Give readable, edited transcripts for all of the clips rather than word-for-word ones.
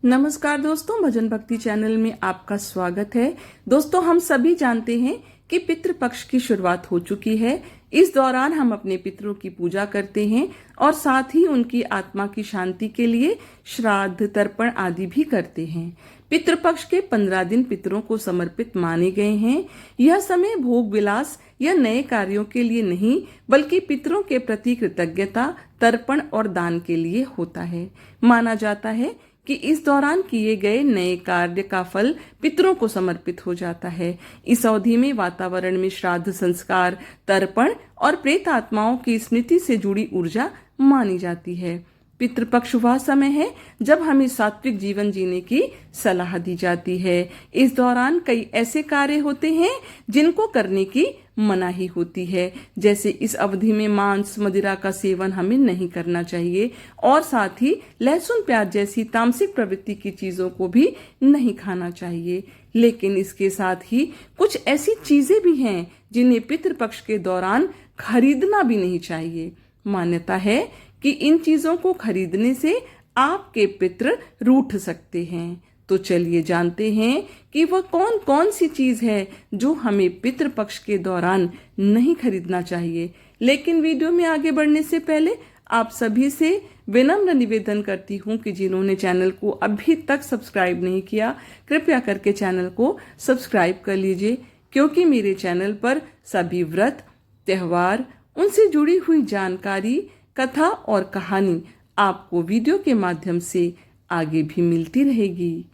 नमस्कार दोस्तों, भजन भक्ति चैनल में आपका स्वागत है। दोस्तों, हम सभी जानते हैं कि पितृपक्ष की शुरुआत हो चुकी है। इस दौरान हम अपने पितरों की पूजा करते हैं और साथ ही उनकी आत्मा की शांति के लिए श्राद्ध, तर्पण आदि भी करते हैं। पितृपक्ष के 15 दिन पितरों को समर्पित माने गए हैं। यह समय भोग विलास या नए कार्यों के लिए नहीं, बल्कि पितरों के प्रति कृतज्ञता, तर्पण और दान के लिए होता है। माना जाता है कि इस दौरान किए गए नए कार्य का फल पितरों को समर्पित हो जाता है। इस अवधि में वातावरण में श्राद्ध, संस्कार, तर्पण और प्रेत आत्माओं की स्मृति से जुड़ी ऊर्जा मानी जाती है। पितृपक्ष वह समय है जब हमें सात्विक जीवन जीने की सलाह दी जाती है। इस दौरान कई ऐसे कार्य होते हैं जिनको करने की मनाही होती है, जैसे इस अवधि में मांस, मदिरा का सेवन हमें नहीं करना चाहिए और साथ ही लहसुन, प्याज जैसी तामसिक प्रवृत्ति की चीजों को भी नहीं खाना चाहिए। लेकिन इसके साथ ही कुछ ऐसी चीजें भी हैं जिन्हें पितृपक्ष के दौरान खरीदना भी नहीं चाहिए। मान्यता है कि इन चीजों को खरीदने से आपके पितृ रूठ सकते हैं। तो चलिए जानते हैं कि वह कौन कौन सी चीज है जो हमें पितृपक्ष के दौरान नहीं खरीदना चाहिए। लेकिन वीडियो में आगे बढ़ने से पहले आप सभी से विनम्र निवेदन करती हूँ कि जिन्होंने चैनल को अभी तक सब्सक्राइब नहीं किया, कृपया करके चैनल को सब्सक्राइब कर लीजिए, क्योंकि मेरे चैनल पर सभी व्रत, त्योहार, उनसे जुड़ी हुई जानकारी, कथा और कहानी आपको वीडियो के माध्यम से आगे भी मिलती रहेगी।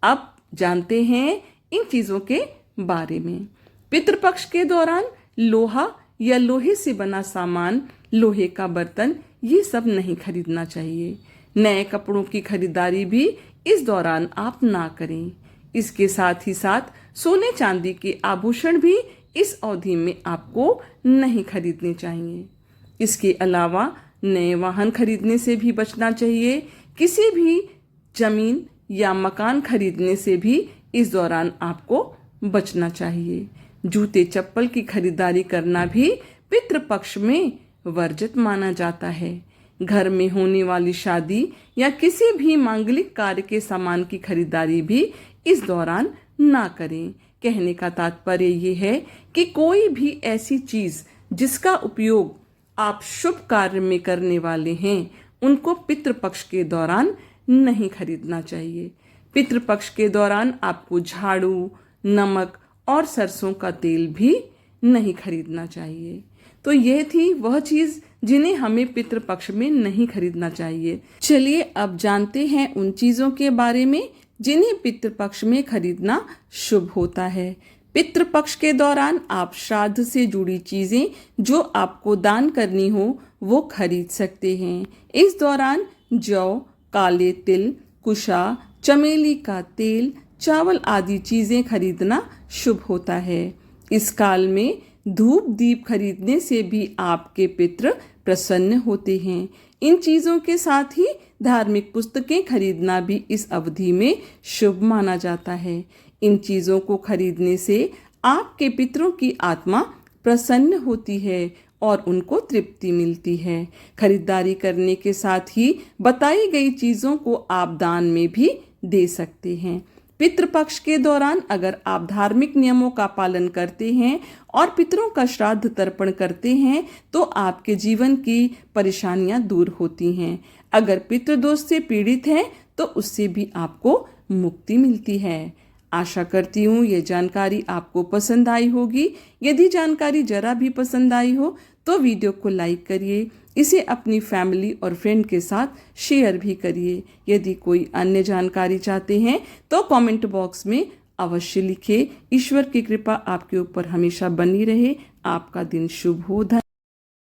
अब जानते हैं इन चीजों के बारे में। पितृपक्ष के दौरान लोहा या लोहे से बना सामान, लोहे का बर्तन, ये सब नहीं खरीदना चाहिए। नए कपड़ों की खरीदारी भी इस दौरान आप ना करें। इसके साथ ही साथ सोने चांदी के आभूषण भी इस अवधि में आपको नहीं खरीदने चाहिए। इसके अलावा नए वाहन खरीदने से भी बचना चाहिए। किसी भी जमीन या मकान खरीदने से भी इस दौरान आपको बचना चाहिए। जूते, चप्पल की खरीदारी करना भी पितृपक्ष में वर्जित माना जाता है। घर में होने वाली शादी या किसी भी मांगलिक कार्य के सामान की खरीदारी भी इस दौरान ना करें। कहने का तात्पर्य ये है कि कोई भी ऐसी चीज जिसका उपयोग आप शुभ कार्य में करने वाले हैं, उनको पितृपक्ष के दौरान नहीं खरीदना चाहिए। पितृपक्ष के दौरान आपको झाड़ू, नमक और सरसों का तेल भी नहीं खरीदना चाहिए। तो यह थी वह चीज जिन्हें हमें पितृपक्ष में नहीं खरीदना चाहिए। चलिए अब जानते हैं उन चीजों के बारे में जिन्हें पितृपक्ष में खरीदना शुभ होता है। पितृपक्ष के दौरान आप श्राद्ध से जुड़ी चीजें जो आपको दान करनी हो वो खरीद सकते हैं। इस दौरान जौ, काले तिल, कुशा, चमेली का तेल, चावल आदि चीजें खरीदना शुभ होता है। इस काल में धूप दीप खरीदने से भी आपके पितृ प्रसन्न होते हैं। इन चीजों के साथ ही धार्मिक पुस्तकें खरीदना भी इस अवधि में शुभ माना जाता है। इन चीजों को खरीदने से आपके पितरों की आत्मा प्रसन्न होती है और उनको तृप्ति मिलती है। खरीदारी करने के साथ ही बताई गई चीजों को आप दान में भी दे सकते हैं। पितृपक्ष के दौरान अगर आप धार्मिक नियमों का पालन करते हैं और पितरों का श्राद्ध, तर्पण करते हैं तो आपके जीवन की परेशानियां दूर होती हैं। अगर पितृदोष से पीड़ित हैं तो उससे भी आपको मुक्ति मिलती है। आशा करती हूँ ये जानकारी आपको पसंद आई होगी। यदि जानकारी जरा भी पसंद आई हो तो वीडियो को लाइक करिए, इसे अपनी फैमिली और फ्रेंड के साथ शेयर भी करिए। यदि कोई अन्य जानकारी चाहते हैं तो कमेंट बॉक्स में अवश्य लिखिए। ईश्वर की कृपा आपके ऊपर हमेशा बनी रहे। आपका दिन शुभ हो।